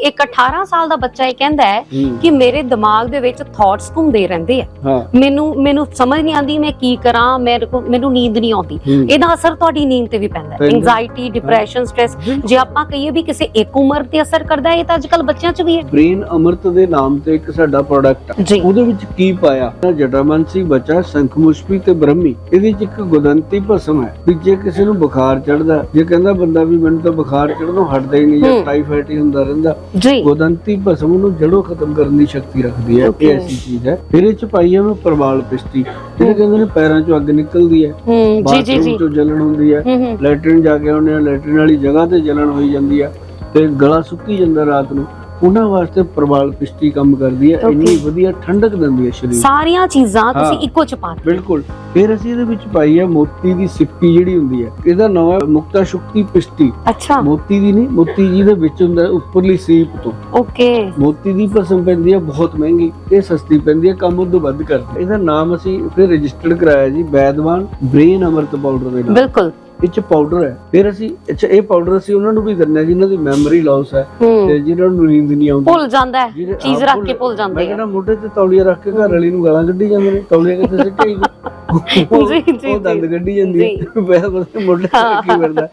ਇੱਕ 18 ਸਾਲ ਦਾ ਬੱਚਾ ਇਹ ਕਹਿੰਦਾ ਹੈ ਕਿ ਮੇਰੇ ਦਿਮਾਗ ਦੇ ਵਿੱਚ ਥਾਟਸ ਘੁੰਮਦੇ ਰਹਿੰਦੇ ਆ, ਮੈਨੂੰ ਸਮਝ ਨਹੀਂ ਆਉਂਦੀ ਮੈਂ ਕੀ ਕਰਾਂ, ਮੈਨੂੰ ਨੀਂਦ ਨਹੀਂ ਆਉਂਦੀ। ਇਹਦਾ ਅਸਰ ਤੁਹਾਡੀ ਨੀਂਦ ਤੇ ਵੀ ਪੈਂਦਾ ਹੈ, ਐਂਜ਼ਾਈਟੀ, ਡਿਪਰੈਸ਼ਨ, ਸਟ੍ਰੈਸ। ਜੇ ਆਪਾਂ ਕਹੀਏ ਵੀ ਕਿਸੇ ਇੱਕ ਉਮਰ ਤੇ ਅਸਰ ਕਰਦਾ ਹੈ, ਇਹ ਤਾਂ ਅੱਜਕੱਲ ਬੱਚਿਆਂ 'ਚ ਵੀ ਹੈ। ਬ੍ਰੇਨ ਅਮਰਤ ਦੇ ਨਾਮ ਤੇ ਇੱਕ ਸਾਡਾ ਪ੍ਰੋਡਕਟ, ਉਹਦੇ ਵਿੱਚ ਕੀ ਪਾਇਆ, ਜਟਾਮਨਸੀ, ਬਚਾ, ਸ਼ੰਖਮੁਸ਼ਪੀ ਤੇ ਬ੍ਰਹਮੀ। ਇਹਦੇ 'ਚ ਇੱਕ ਗੁਦੰਤੀ ਭਸਮ ਹੈ ਵੀ ਜੇ ਕਿਸੇ ਨੂੰ ਬੁਖਾਰ ਚੜਦਾ, ਜੇ ਕਹਿੰਦਾ ਬੰਦਾ ਵੀ ਮੈਨੂੰ ਤਾਂ ਬੁਖਾਰ ਚੜਨੋਂ ਹਟਦਾ ਹੀ ਨਹੀਂ ਜਾਂ ਟਾਈਫਾਈਡ ਹੀ ਹੁੰਦਾ ਰਹਿੰਦਾ, ਗੁਦੰਤੀ ਭਸਮ ਨੂੰ ਜੜੋਂ ਖਤਮ ਕਰਨ ਦੀ ਸ਼ਕਤੀ ਰੱਖਦੀ ਹੈ। ਇਹ ਐਸੀ ਚੀਜ਼ ਹੈ। ਫਿਰ ਇਹ 'ਚ ਪਾਈ ਹੈ ਮੈਂ ਪ੍ਰਵਾਲ ਪਿਸ਼ਟੀ, ਜਿਹੜੇ ਕਹਿੰਦੇ ਨੇ ਪੈਰਾਂ 'ਚੋਂ ਅੱਗ ਨਿਕਲਦੀ ਹੈ, ਬਾਥਰੂਮ 'ਚੋਂ ਜਲਨ ਹੁੰਦੀ ਹੈ, ਲੈਟਰਿਨ ਜਾ ਕੇ ਆਉਂਦੇ ਆ, ਲੈਟਰਿਨ ਵਾਲੀ ਜਗ੍ਹਾ ਤੇ ਜਲਨ ਹੋਈ ਜਾਂਦੀ ਹੈ ਤੇ ਗਲਾ ਸੁੱਕੀ ਜਾਂਦਾ ਰਾਤ ਨੂੰ, ਉਹਨਾਂ ਵਾਸਤੇ ਪ੍ਰਵਾਲ ਪਿਸ਼ਟੀ ਕੰਮ ਕਰਦੀ ਹੈ। ਇੰਨੀ ਵਧੀਆ ਠੰਡਕ ਦਿੰਦੀ ਹੈ ਸਰੀਰ। ਸਾਰੀਆਂ ਚੀਜ਼ਾਂ ਤੁਸੀਂ ਇੱਕੋ ਚ ਪਾ ਦਿੱਤੀਆਂ। ਬਿਲਕੁਲ। ਫਿਰ ਅਸੀਂ ਇਹਦੇ ਵਿੱਚ ਪਾਈ ਹੈ ਮੋਤੀ ਦੀ ਸਿੱਪੀ ਜਿਹੜੀ ਹੁੰਦੀ ਹੈ, ਇਹਦਾ ਨਾਮ ਹੈ ਮੁਕਤਾ ਸ਼ੁਕਤੀ ਪਿਸ਼ਟੀ। ਅੱਛਾ। ਮੋਤੀ ਦੀ ਨਹੀਂ, ਮੋਤੀ ਜੀ ਦੇ ਵਿੱਚ ਹੁੰਦਾ ਉੱਪਰਲੀ ਸੀਪ ਤੋਂ। ਓਕੇ। ਮੋਤੀ ਦੀ ਭਸਮ ਪੈਂਦੀ ਹੈ ਬਹੁਤ ਮਹਿੰਗੀ, ਇਹ ਸਸਤੀ ਪੈਂਦੀ ਹੈ, ਕੰਮ ਉਦੋਂ ਵੱਧ ਕਰਦੀ। ਇਹਦਾ ਨਾਮ ਅਸੀਂ ਫਿਰ ਰਜਿਸਟਰਡ ਕਰਾਇਆ ਜੀ ਵੈਦਵਾਨ ਬ੍ਰੇਨ ਅਮਰਤ ਪਾਊਡਰ ਦੇ ਨਾਲ। ਬਿਲਕੁਲ। ਇਹ 'ਚ ਪਾਊਡਰ ਹੈ। ਫਿਰ ਅਸੀਂ ਇਹ ਪਾਊਡਰ ਅਸੀਂ ਉਹਨਾਂ ਨੂੰ ਵੀ ਦਿੰਦੇ ਹਾਂ ਜਿਨ੍ਹਾਂ ਦੀ ਮੈਮਰੀ ਲਾਸ ਹੈ ਤੇ ਜਿਨ੍ਹਾਂ ਨੂੰ ਨੀਂਦ ਨਹੀਂ ਆਉਂਦੀ, ਭੁੱਲ ਜਾਂਦਾ ਹੈ, ਚੀਜ਼ ਰੱਖ ਕੇ ਭੁੱਲ ਜਾਂਦੇ ਆ। ਮੈਂ ਕਹਿੰਦਾ ਮੋਢੇ ਤੇ ਤੌਲੀਆ ਰੱਖ ਕੇ ਘਰ ਵਾਲੀ ਨੂੰ ਗਾਲਾਂ ਕੱਢੀ ਜਾਂਦੇ ਨੇ, ਤੌਲੀਆ ਕਿੱਥੇ ਸਿੱਟੇ ਉਹ ਦੰਦ ਕੱਢੀ ਜਾਂਦੀ ਹੈ, ਮੋਢੇ ਤੇ ਕੀ ਕਰਦਾ।